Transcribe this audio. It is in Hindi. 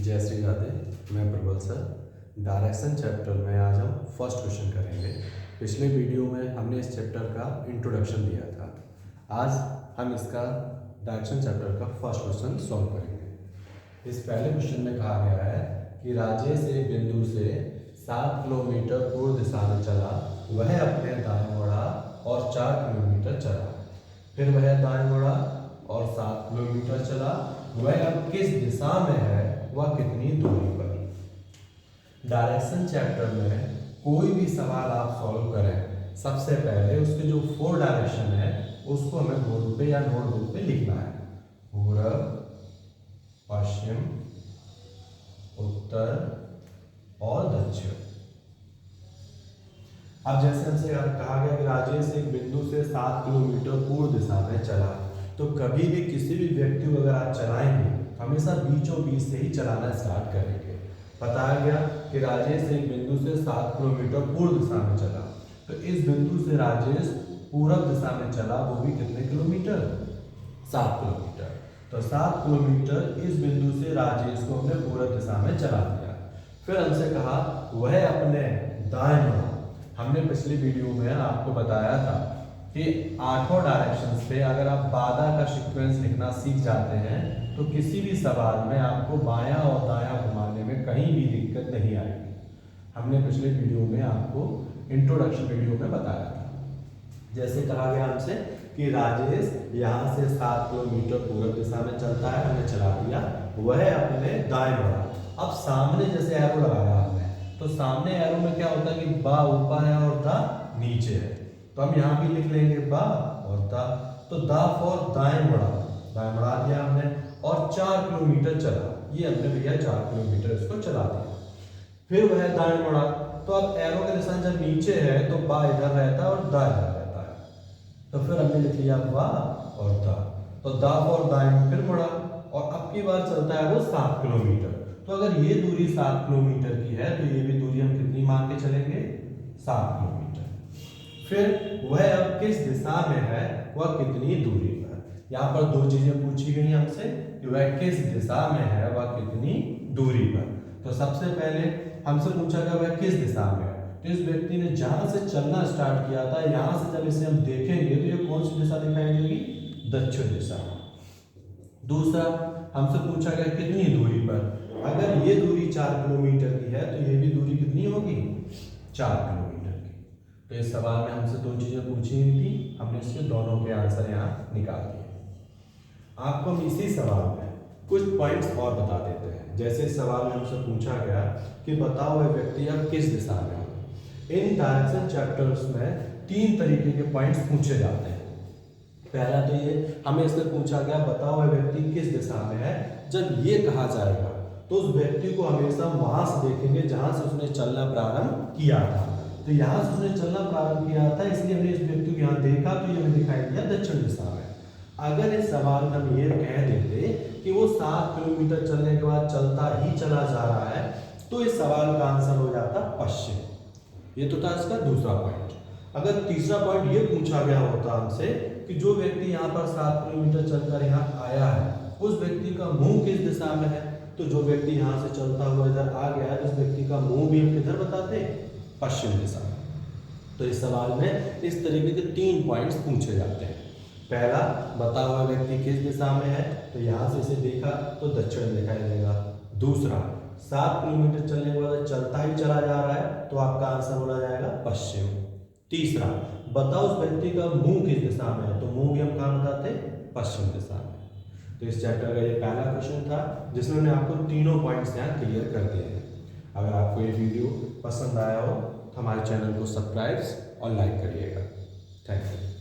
जय श्री राधे। मैं प्रबल सर। डायरेक्शन चैप्टर में आज हम फर्स्ट क्वेश्चन करेंगे। पिछले वीडियो में हमने इस चैप्टर का इंट्रोडक्शन दिया था। आज हम इसका डायरेक्शन चैप्टर का फर्स्ट क्वेश्चन सॉल्व करेंगे। इस पहले क्वेश्चन में कहा गया है कि राजेश एक बिंदु से 7 किलोमीटर पूर्व दिशा में चला, वह अपने दाएं मुड़ा और 4 किलोमीटर चला। फिर वह दाएं मुड़ा और 7 किलोमीटर चला, वह अब किस दिशा में है, वह कितनी दूरी पर। डायरेक्शन चैप्टर में कोई भी सवाल आप सॉल्व करें, सबसे पहले उसके जो 4 डायरेक्शन है उसको हमें बोर्ड पे या नोटबुक पे लिखना है। पूर्व, पश्चिम, उत्तर और दक्षिण। अब जैसे हमसे कहा गया कि राजेश एक बिंदु से 7 किलोमीटर पूर्व दिशा में चला, तो कभी भी किसी भी व्यक्ति को अगर आप चलाएंगे हमेशा बीचों बीच से ही चलाना स्टार्ट करेंगे। बताया गया कि राजेश एक बिंदु से 7 किलोमीटर पूर्व दिशा में चला, तो इस बिंदु से राजेश पूर्व दिशा में चला, वो भी कितने किलोमीटर? 7 किलोमीटर। तो 7 किलोमीटर इस बिंदु से राजेश को हमने पूर्व दिशा में चला दिया। फिर हमसे कहा वह अपने दाएं मुड़ा। हमने पिछली वीडियो में आपको बताया था कि 8 डायरेक्शंस पे अगर आप बाधा का सीक्वेंस लिखना सीख जाते हैं तो किसी भी सवाल में आपको बायां और दायां घुमाने में कहीं भी दिक्कत नहीं आएगी। हमने पिछले वीडियो में आपको इंट्रोडक्शन वीडियो में बताया था। जैसे कहा गया हमसे कि राजेश यहाँ से 7 किलोमीटर पूर्व दिशा में चलता है, हमने चला दिया, वह अपने दाएं मुड़ा। अब सामने जैसे एरो लगाया हमने, तो सामने एरो में क्या होता है कि बा ऊपर है और दा नीचे है, तो हम यहाँ भी लिख लेंगे बा और दा। तो दा फॉर दाएं मुड़ा, दाएं मुड़ा दिया हमने और 4 किलोमीटर चला। ये हमने भैया 4 किलोमीटर इसको चला दिया। फिर वह दाएं मुड़ा, तो अब एरो का निशान जब नीचे है तो बा इधर रहता है और दा इधर रहता है, तो फिर हमने लिख लिया बा और दा। तो दा फॉर दाएं फिर मुड़ा और अब की बार चलता है वो 7 किलोमीटर। तो अगर ये दूरी 7 किलोमीटर की है तो ये भी दूरी हम कितनी मान के चलेंगे? 7 किलोमीटर। फिर वह अब किस दिशा में है, वह कितनी दूरी पर। यहाँ पर 2 चीजें पूछी गई हमसे कि वह किस दिशा में है, वह कितनी दूरी पर। तो सबसे पहले हमसे पूछा गया वह किस दिशा में है, तो इस व्यक्ति ने जहां से चलना स्टार्ट किया था, यहां से जब इसे हम देखेंगे तो ये कौन सी दिशा दिखाई देगी? दक्षिण दिशा। दूसरा हमसे पूछा गया कितनी दूरी पर। अगर ये दूरी 4 किलोमीटर की है तो ये भी दूरी कितनी होगी? 4 किलोमीटर की। तो इस सवाल में हमसे 2 चीजें पूछी हुई थी, हमने इसके दोनों के आंसर यहाँ निकाल दिए। आपको हम इसी सवाल में कुछ पॉइंट्स और बता देते हैं। जैसे सवाल में हमसे पूछा गया कि बताओ वह व्यक्ति अब किस दिशा में है। इन डायरेक्शन चैप्टर्स में 3 तरीके के पॉइंट्स पूछे जाते हैं। पहला तो ये हमें इसमें पूछा गया बताओ वह व्यक्ति किस दिशा में है। जब ये कहा जाएगा तो उस व्यक्ति को हमेशा वहां से देखेंगे जहां से उसने चलना प्रारंभ किया था। तो यहाँ से उसने चलना प्रारंभ किया था, इसलिए हमने इस व्यक्ति को यहाँ देखा तो ये हमें दिखाई दिया दक्षिण दिशा में। अगर इस सवाल में हम ये कह देते कि वो 7 किलोमीटर चलने के बाद चलता ही चला जा रहा है, तो इस सवाल का आंसर हो जाता पश्चिम। ये तो था इसका दूसरा पॉइंट। अगर तीसरा पॉइंट ये पूछा गया होता हमसे कि जो व्यक्ति यहाँ पर 7 किलोमीटर चलकर यहाँ आया है, उस व्यक्ति का मुंह किस दिशा में है, तो जो व्यक्ति यहाँ से चलता हुआ इधर आ गया है, उस व्यक्ति का मुंह भी हम किधर बताते? पश्चिम दिशा में। तो इस सवाल में इस तरीके के 3 पॉइंट्स पूछे जाते हैं। पहला, बता हुआ व्यक्ति किस दिशा में है, तो यहाँ से इसे देखा तो दक्षिण दिखाई देगा। दूसरा, 7 किलोमीटर चलने के बाद चलता ही चला जा रहा है, तो आपका आंसर बोला जाएगा पश्चिम। तीसरा, बताओ उस व्यक्ति का मुंह किस दिशा में है, तो मुंह भी हम कहाँ बताते? पश्चिम दिशा में। तो इस चैप्टर का ये पहला क्वेश्चन था जिसमें हमने आपको तीनों पॉइंट्स यहाँ क्लियर कर दिए हैं। अगर आपको ये वीडियो पसंद आया हो तो हमारे चैनल को सब्सक्राइब और लाइक करिएगा। Thank you.